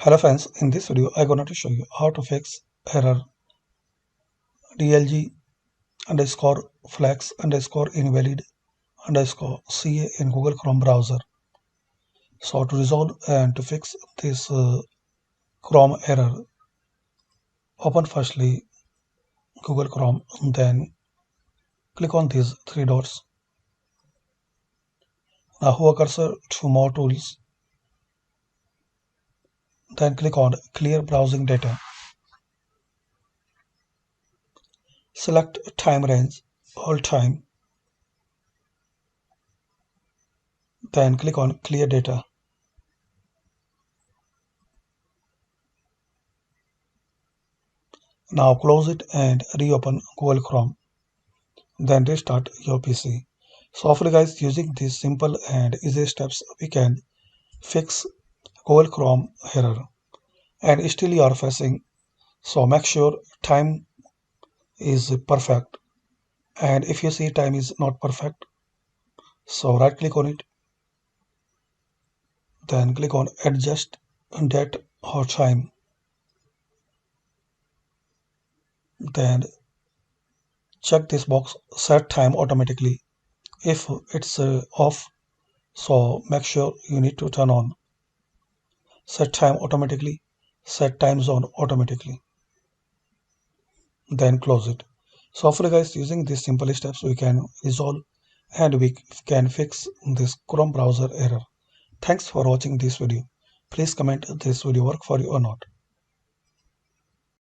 Hello friends, in this video I'm going to show you how to fix error DLG underscore flags underscore invalid underscore CA in Google Chrome browser. So to resolve and to fix this Chrome error, open firstly Google Chrome, then click on these three dots. Now hover cursor to more tools, then click on clear browsing data. Select time range, all time, then click on clear data. Now close it and reopen Google Chrome. Then restart your PC. So hopefully guys, using these simple and easy steps, we can fix Google Chrome error. And still you are facing, so make sure time is perfect. And if you see time is not perfect, so right click on it, then click on adjust date or time, then check this box set time automatically. If it's off, so make sure you need to turn on set time automatically, set time zone automatically, then close it. So hopefully guys, using these simple steps we can resolve and we can fix this Chrome browser error. Thanks for watching this video. Please comment this video work for you or not.